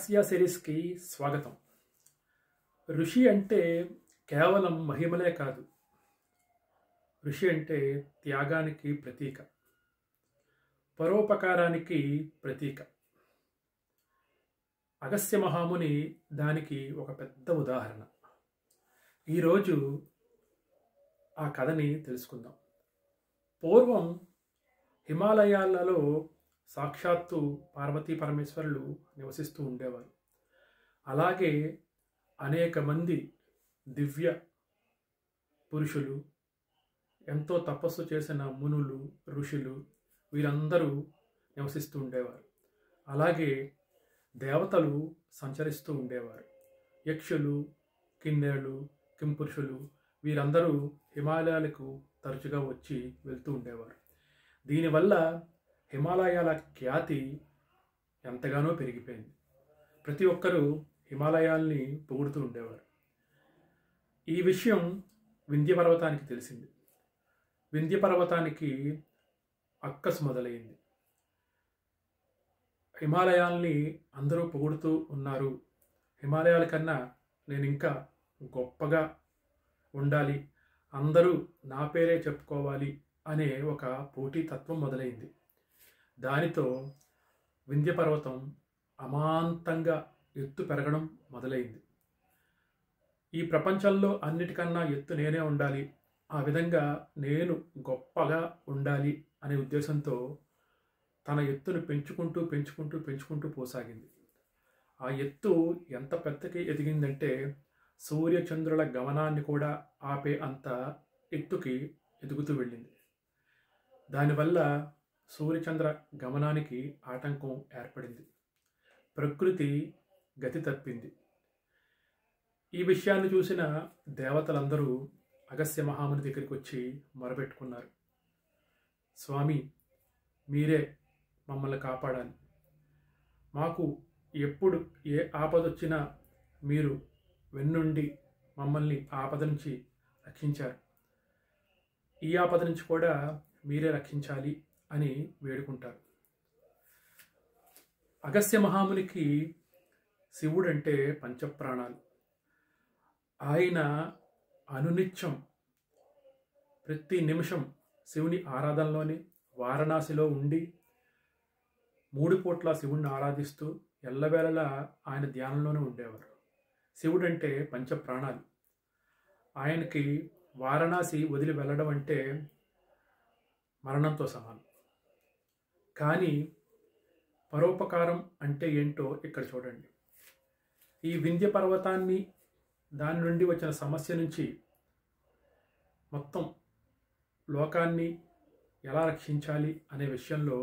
అగస్త్య సిరీస్కి స్వాగతం. ఋషి అంటే కేవలం మహిమలే కాదు. ఋషి అంటే త్యాగానికి ప్రతీక, పరోపకారానికి ప్రతీక. అగస్త్య మహాముని దానికి ఒక పెద్ద ఉదాహరణ. ఈరోజు ఆ కథని తెలుసుకుందాం. పూర్వం హిమాలయాలలో సాక్షాత్తు పార్వతీ పరమేశ్వరులు నివసిస్తూ ఉండేవారు. అలాగే అనేక మంది దివ్య పురుషులు, ఎంతో తపస్సు చేసిన మునులు, ఋషులు వీరందరూ నివసిస్తూ ఉండేవారు. అలాగే దేవతలు సంచరిస్తూ ఉండేవారు. యక్షులు, కిన్నెరులు, కింపురుషులు వీరందరూ హిమాలయాలకు తరచుగా వచ్చి వెళ్తూ ఉండేవారు. దీనివల్ల హిమాలయాల ఖ్యాతి ఎంతగానో పెరిగిపోయింది. ప్రతి ఒక్కరూ హిమాలయాల్ని పొగుడుతూ ఉండేవారు. ఈ విషయం వింధ్య పర్వతానికి తెలిసింది. వింధ్య పర్వతానికి అక్కసు మొదలైంది. హిమాలయాల్ని అందరూ పొగుడుతూ ఉన్నారు. హిమాలయాల కన్నా నేను ఇంకా గొప్పగా ఉండాలి, అందరూ నా పేరే చెప్పుకోవాలి అనే ఒక పోటీతత్వం మొదలైంది. దానితో వింధ్య పర్వతం అమాంతంగా ఎత్తు పెరగడం మొదలైంది. ఈ ప్రపంచంలో అన్నిటికన్నా ఎత్తు నేనే ఉండాలి, ఆ విధంగా నేను గొప్పగా ఉండాలి అనే ఉద్దేశంతో తన ఎత్తును పెంచుకుంటూ పెంచుకుంటూ పెంచుకుంటూ పోసాగింది. ఆ ఎత్తు ఎంత పెద్దకి ఎదిగిందంటే సూర్యచంద్రుల గమనాన్ని కూడా ఆపే అంత ఎత్తుకి ఎదుగుతూ వెళ్ళింది. దానివల్ల సూర్యచంద్ర గమనానికి ఆటంకం ఏర్పడింది. ప్రకృతి గతి తప్పింది. ఈ విషయాన్ని చూసిన దేవతలందరూ అగస్త్య మహాముని దగ్గరికి వచ్చి మొరపెట్టుకున్నారు. స్వామి, మీరే మమ్మల్ని కాపాడాలి. మాకు ఎప్పుడు ఏ ఆపదొచ్చినా మీరు వెన్నుండి మమ్మల్ని ఆపద నుంచి రక్షించారు. ఈ ఆపద నుంచి కూడా మీరే రక్షించాలి అని వేడుకుంటారు. అగస్త్య మహామునికి శివుడంటే పంచప్రాణాలు. ఆయన అనునిత్యం ప్రతి నిమిషం శివుని ఆరాధనలోనే వారణాసిలో ఉండి 3 పూట్ల శివుణ్ణి ఆరాధిస్తూ ఎల్లవేళలా ఆయన ధ్యానంలోనే ఉండేవారు. శివుడంటే పంచప్రాణాలు. ఆయనకి వారణాసి వదిలి వెళ్ళడం అంటే మరణంతో సమానం. కానీ పరోపకారం అంటే ఏంటో ఇక్కడ చూడండి. ఈ వింధ్య పర్వతాన్ని, దాని నుండి వచ్చిన సమస్య నుంచి మొత్తం లోకాన్ని ఎలా రక్షించాలి అనే విషయంలో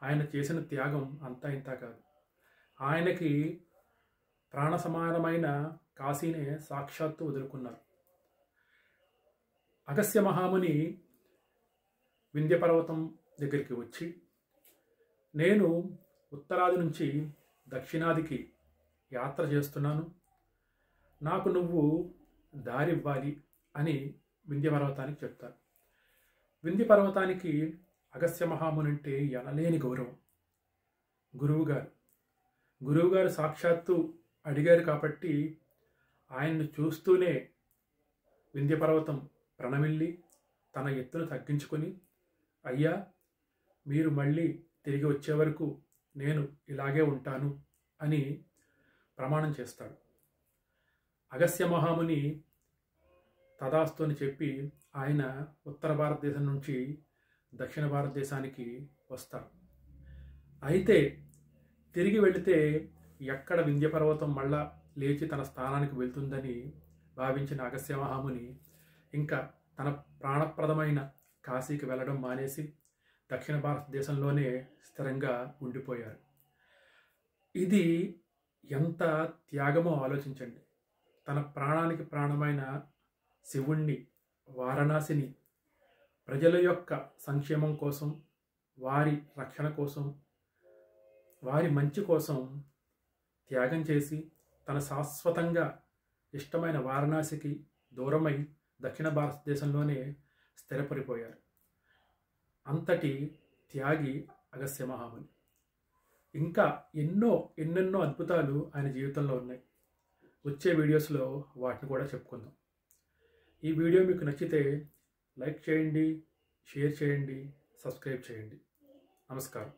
ఆయన చేసిన త్యాగం అంతా ఇంత కాదు. ఆయనకి ప్రాణ సమానమైన కాశీనే సాక్షాత్తు వదులుకున్నారు. అగస్త్య మహాముని వింధ్య పర్వతం దగ్గరికి వచ్చి, నేను ఉత్తరాది నుంచి దక్షిణాదికి యాత్ర చేస్తున్నాను, నాకు నువ్వు దారి ఇవ్వాలి అని వింధ్య పర్వతానికి చెప్తారు. వింధ్య పర్వతానికి అగస్త్య మహాముని అంటే ఎనలేని గౌరవం. గురువుగారు సాక్షాత్తు అడిగారు కాబట్టి ఆయన్ని చూస్తూనే వింధ్య పర్వతం ప్రణమిల్లి తన ఎత్తును తగ్గించుకొని, అయ్యా, మీరు మళ్ళీ తిరిగి వచ్చే వరకు నేను ఇలాగే ఉంటాను అని ప్రమాణం చేస్తాడు. అగస్త్య మహాముని తదాస్తు అని చెప్పి ఆయన ఉత్తర భారతదేశం నుంచి దక్షిణ భారతదేశానికి వస్తాడు. అయితే తిరిగి వెళితే ఎక్కడ వింధ్య పర్వతం మళ్ళా లేచి తన స్థానానికి వెళ్తుందని భావించిన అగస్త్య మహాముని ఇంకా తన ప్రాణప్రదమైన కాశీకి వెళ్ళడం మానేసి దక్షిణ భారతదేశంలోనే స్థిరంగా ఉండిపోయారు. ఇది ఎంత త్యాగమో ఆలోచించండి. తన ప్రాణానికి ప్రాణమైన శివుణ్ణి, వారణాసిని ప్రజల యొక్క సంక్షేమం కోసం, వారి రక్షణ కోసం, వారి మంచి కోసం త్యాగం చేసి తన శాశ్వతంగా ఇష్టమైన వారణాసికి దూరమై దక్షిణ భారతదేశంలోనే స్థిరపడిపోయారు. అంతటి త్యాగి అగస్త్య మహాముని. ఇంకా ఎన్నెన్నో అద్భుతాలు ఆయన జీవితంలో ఉన్నాయి. వచ్చే వీడియోస్లో వాటిని కూడా చెప్పుకుందాం. ఈ వీడియో మీకు నచ్చితే లైక్ చేయండి, షేర్ చేయండి, సబ్స్క్రైబ్ చేయండి. నమస్కారం.